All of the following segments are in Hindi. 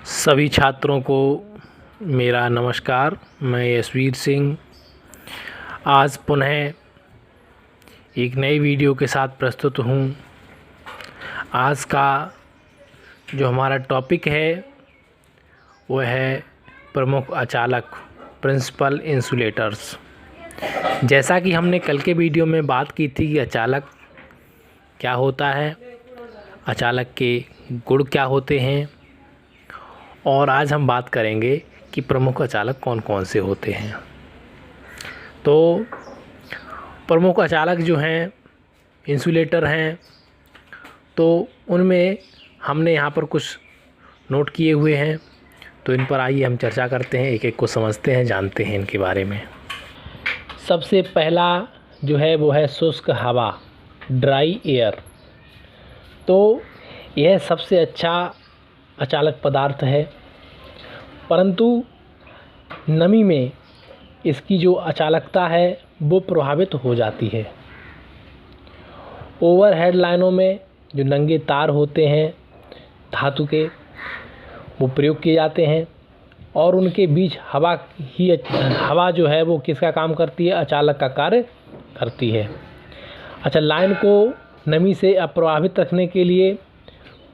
सभी छात्रों को मेरा नमस्कार। मैं यशवीर सिंह आज पुनः एक नई वीडियो के साथ प्रस्तुत हूँ। आज का जो हमारा टॉपिक है वह है प्रमुख अचालक प्रिंसिपल इंसुलेटर्स। जैसा कि हमने कल के वीडियो में बात की थी कि अचालक क्या होता है, अचालक के गुण क्या होते हैं, और आज हम बात करेंगे कि प्रमुख अचालक कौन कौन से होते हैं। तो प्रमुख अचालक जो हैं इंसुलेटर हैं, तो उनमें हमने यहाँ पर कुछ नोट किए हुए हैं। तो इन पर आइए हम चर्चा करते हैं, एक एक को समझते हैं, जानते हैं इनके बारे में। सबसे पहला जो है वो है शुष्क हवा, ड्राई एयर। तो यह सबसे अच्छा अचालक पदार्थ है, परंतु नमी में इसकी जो अचालकता है वो प्रभावित हो जाती है। ओवरहेड लाइनों में जो नंगे तार होते हैं धातु के, वो प्रयोग किए जाते हैं और उनके बीच हवा जो है वो किसका काम करती है, अचालक का कार्य करती है। अच्छा, लाइन को नमी से अप्रभावित रखने के लिए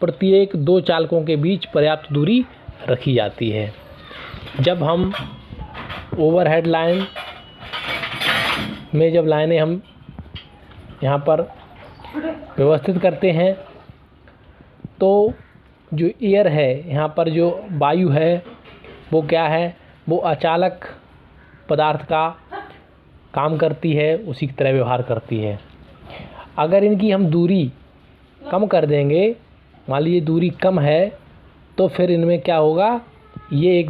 प्रत्येक दो चालकों के बीच पर्याप्त दूरी रखी जाती है। जब हम ओवरहेड लाइन में जब लाइनें हम यहाँ पर व्यवस्थित करते हैं तो जो एयर है, यहाँ पर जो वायु है वो क्या है, वो अचालक पदार्थ का काम करती है, उसी की तरह व्यवहार करती है। अगर इनकी हम दूरी कम कर देंगे, मान लीजिए दूरी कम है, तो फिर इनमें क्या होगा, ये एक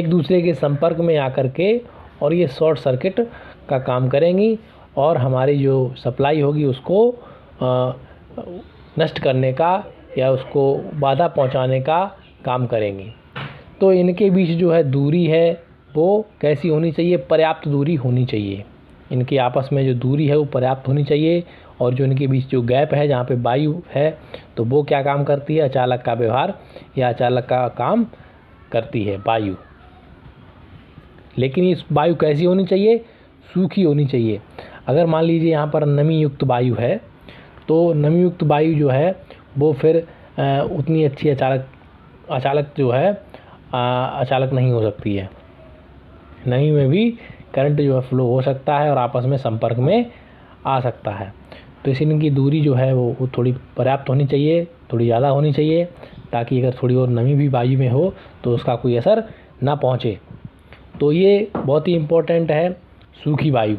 दूसरे के संपर्क में आकर के और ये शॉर्ट सर्किट का काम करेंगी और हमारी जो सप्लाई होगी उसको नष्ट करने का या उसको बाधा पहुंचाने का काम करेंगी। तो इनके बीच जो है दूरी है वो कैसी होनी चाहिए, पर्याप्त दूरी होनी चाहिए। इनके आपस में जो दूरी है वो पर्याप्त होनी चाहिए और जो इनके बीच जो गैप है जहाँ पे वायु है, तो वो क्या काम करती है, अचालक का व्यवहार या अचालक का काम करती है वायु। लेकिन इस वायु कैसी होनी चाहिए, सूखी होनी चाहिए। अगर मान लीजिए यहाँ पर नमी युक्त वायु है, तो नमी युक्त वायु जो है वो फिर उतनी अच्छी अचालक जो है अचालक नहीं हो सकती है। नमी में भी करंट जो है फ्लो हो सकता है और आपस में संपर्क में आ सकता है। तो इसी इनकी दूरी जो है वो थोड़ी पर्याप्त होनी चाहिए, थोड़ी ज़्यादा होनी चाहिए, ताकि अगर थोड़ी और नमी भी वायु में हो तो उसका कोई असर ना पहुँचे। तो ये बहुत ही इम्पोर्टेंट है, सूखी वायु,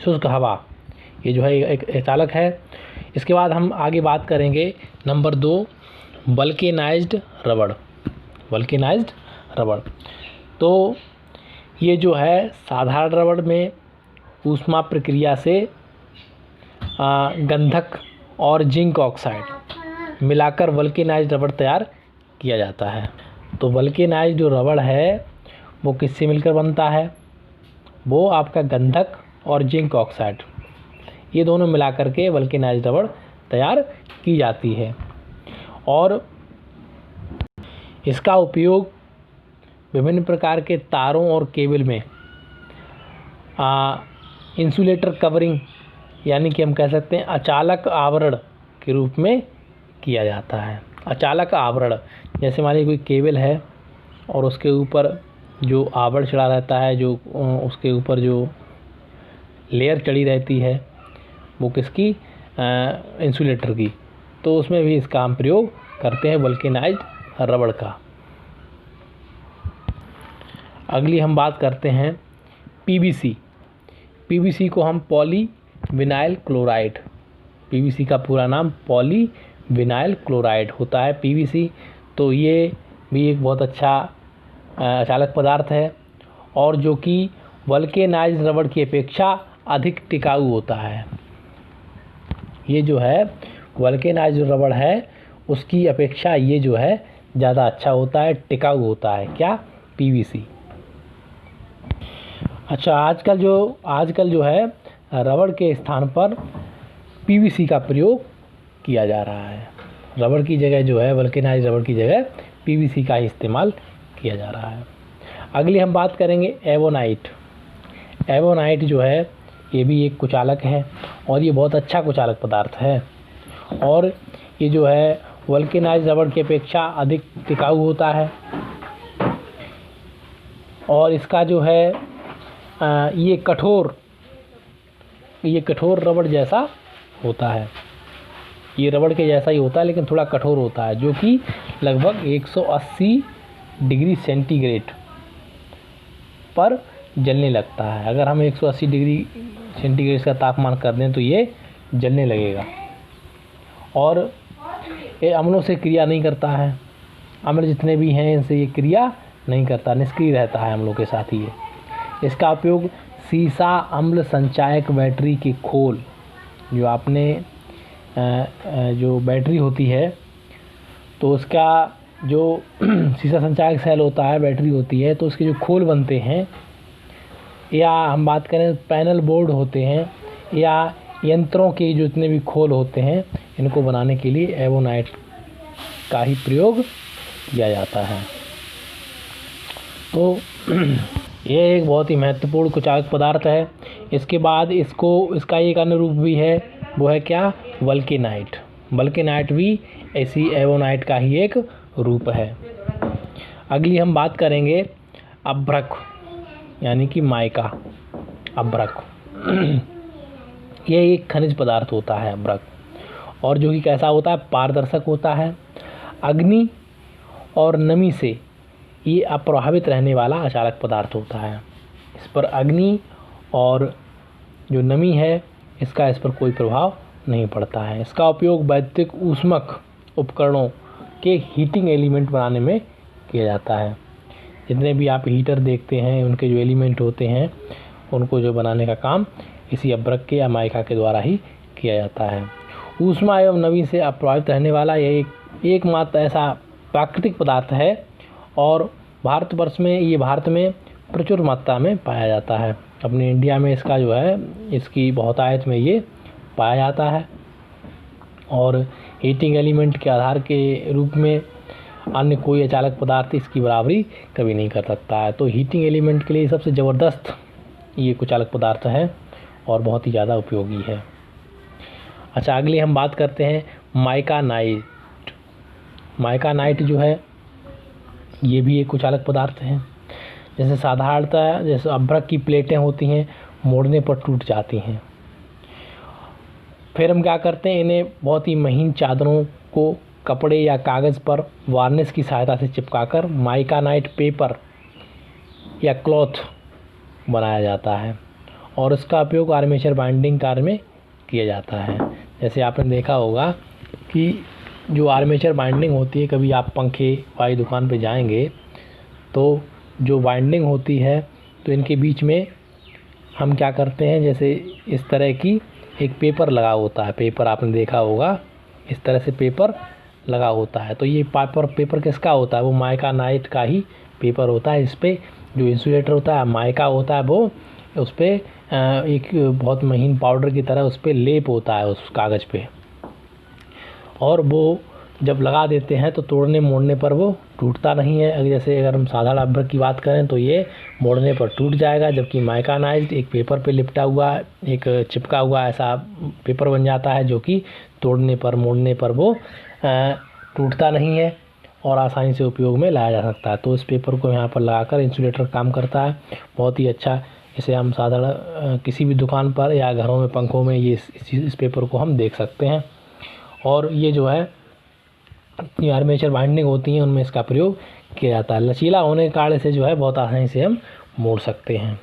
शुष्क हवा, ये जो है एक अचालक है। इसके बाद हम आगे बात करेंगे नंबर 2, वल्केनाइज्ड रबड़। वल्केनाइज्ड रबड़, तो ये जो है साधारण रबड़ में ऊष्मा प्रक्रिया से गंधक और जिंक ऑक्साइड मिलाकर वल्केनाइज्ड रबड़ तैयार किया जाता है। तो वल्केनाइज्ड जो रबड़ है वो किससे मिलकर बनता है, वो आपका गंधक और जिंक ऑक्साइड, ये दोनों मिलाकर के वल्केनाइज्ड रबड़ तैयार की जाती है। और इसका उपयोग विभिन्न प्रकार के तारों और केबल में इंसुलेटर कवरिंग, यानी कि हम कह सकते हैं अचालक आवरण के रूप में किया जाता है। अचालक आवरण, जैसे मान लीजिए कोई केबल है और उसके ऊपर जो आवरण चढ़ा रहता है, जो उसके ऊपर जो लेयर चढ़ी रहती है वो किसकी, इंसुलेटर की, तो उसमें भी इसका हम प्रयोग करते हैं वल्केनाइज्ड रबड़ का। अगली हम बात करते हैं पीवीसी। पीवीसी को हम पॉली विनाइल क्लोराइड, पीवीसी का पूरा नाम पॉली विनाइल क्लोराइड होता है पीवीसी। तो ये भी एक बहुत अच्छा अचालक पदार्थ है और जो कि वल्केनाइज्ड रबड़ की अपेक्षा अधिक टिकाऊ होता है। ये जो है वल्केनाइज्ड रबड़ है उसकी अपेक्षा ये जो है ज़्यादा अच्छा होता है, टिकाऊ होता है, क्या, पीवीसी। अच्छा, आजकल जो है रबड़ के स्थान पर पीवीसी का प्रयोग किया जा रहा है रबड़ की जगह जो है, वल्केनाइज्ड रबड़ की जगह पीवीसी का ही इस्तेमाल किया जा रहा है। अगली हम बात करेंगे एवोनाइट। एवोनाइट जो है ये भी एक कुचालक है और ये बहुत अच्छा कुचालक पदार्थ है और ये जो है वल्केनाइज्ड रबड़ की अपेक्षा अधिक टिकाऊ होता है और इसका जो है ये कठोर रबड़ जैसा होता है। ये रबड़ के जैसा ही होता है लेकिन थोड़ा कठोर होता है, जो कि लगभग 180 डिग्री सेंटीग्रेड पर जलने लगता है। अगर हम 180 डिग्री सेंटीग्रेड का तापमान कर दें तो ये जलने लगेगा और ये अम्लों से क्रिया नहीं करता है। अम्ल जितने भी हैं इनसे ये क्रिया नहीं करता, निष्क्रिय रहता है अम्लों के साथ ही ये। इसका उपयोग सीसा अम्ल संचायक बैटरी के खोल, जो आपने जो बैटरी होती है तो उसका जो सीसा संचायक सेल होता है, बैटरी होती है, तो उसके जो खोल बनते हैं, या हम बात करें पैनल बोर्ड होते हैं, या यंत्रों के जो जितने भी खोल होते हैं, इनको बनाने के लिए एवोनाइट का ही प्रयोग किया जाता है। तो ये एक बहुत ही महत्वपूर्ण कुचालक पदार्थ है। इसके बाद इसका एक अन्य रूप भी है, वो है क्या? वल्केनाइट। वल्केनाइट भी ऐसी एवोनाइट का ही एक रूप है। अगली हम बात करेंगे अभ्रक यानी कि माइका। अभ्रक ये एक खनिज पदार्थ होता है अभ्रक, और जो कि कैसा होता है? पारदर्शक होता है। अग्नि और नमी से ये अप्रभावित रहने वाला अचालक पदार्थ होता है। इस पर अग्नि और जो नमी है इसका इस पर कोई प्रभाव नहीं पड़ता है। इसका उपयोग वैद्युतिक ऊष्मक उपकरणों के हीटिंग एलिमेंट बनाने में किया जाता है। जितने भी आप हीटर देखते हैं उनके जो एलिमेंट होते हैं उनको जो बनाने का काम इसी अभ्रक के या माइका के द्वारा ही किया जाता है। ऊष्मा एवं नमी से अप्रभावित रहने वाला यह एकमात्र ऐसा प्राकृतिक पदार्थ है और भारतवर्ष में प्रचुर मात्रा में पाया जाता है। अपने इंडिया में इसका जो है इसकी बहुतायत में ये पाया जाता है और हीटिंग एलिमेंट के आधार के रूप में अन्य कोई अचालक पदार्थ इसकी बराबरी कभी नहीं कर सकता है। तो हीटिंग एलिमेंट के लिए सबसे ज़बरदस्त ये कुचालक पदार्थ है और बहुत ही ज़्यादा उपयोगी है। अच्छा, अगली हम बात करते हैं माइकानाइट। माइकानाइट जो है ये भी एक कुचालक पदार्थ है। जैसे साधारणतः जैसे अभ्रक की प्लेटें होती हैं, मोड़ने पर टूट जाती हैं। फिर हम क्या करते हैं, इन्हें बहुत ही महीन चादरों को कपड़े या कागज़ पर वार्निश की सहायता से चिपकाकर माइकानाइट पेपर या क्लॉथ बनाया जाता है और इसका उपयोग आर्मेचर बाइंडिंग कार्य में किया जाता है। जैसे आपने देखा होगा कि जो आर्मेचर बाइंडिंग होती है, कभी आप पंखे वाली दुकान पे जाएंगे तो जो बाइंडिंग होती है तो इनके बीच में हम क्या करते हैं, जैसे इस तरह की एक पेपर लगा होता है। पेपर आपने देखा होगा, इस तरह से पेपर लगा होता है। तो ये पेपर किसका होता है? वो माइकानाइट का ही पेपर होता है। इस पर जो इंसुलेटर होता है, माइका होता है, वो उस पर एक बहुत महीन पाउडर की तरह उस पर लेप होता है उस कागज़ पे, और वो जब लगा देते हैं तो तोड़ने मोड़ने पर वो टूटता नहीं है। अगर हम साधारण अभ्रक की बात करें तो ये मोड़ने पर टूट जाएगा, जबकि माइकानाइज्ड एक पेपर पे लिपटा हुआ, एक चिपका हुआ ऐसा पेपर बन जाता है जो कि तोड़ने पर मोड़ने पर वो टूटता नहीं है और आसानी से उपयोग में लाया जा सकता है। तो इस पेपर को यहाँ पर लगाकर इंसुलेटर काम करता है बहुत ही अच्छा। इसे हम साधारण किसी भी दुकान पर या घरों में पंखों में ये इस पेपर को हम देख सकते हैं। और ये जो है ये आर्मेचर बाइंडिंग होती हैं उनमें इसका प्रयोग किया जाता है। लचीला होने के कारण से जो है बहुत आसानी से हम मोड़ सकते हैं।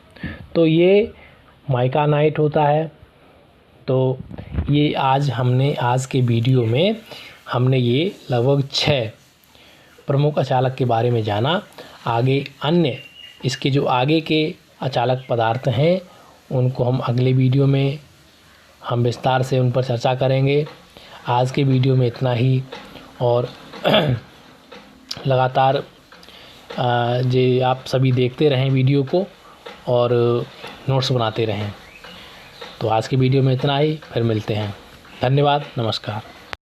तो ये माइकानाइट होता है। तो ये आज के वीडियो में हमने ये लगभग 6 प्रमुख अचालक के बारे में जाना। आगे अन्य इसके जो आगे के अचालक पदार्थ हैं उनको हम अगले वीडियो में हम विस्तार से उन पर चर्चा करेंगे। आज के वीडियो में इतना ही, और लगातार आप सभी देखते रहें वीडियो को और नोट्स बनाते रहें। तो आज के वीडियो में इतना ही, फिर मिलते हैं। धन्यवाद, नमस्कार।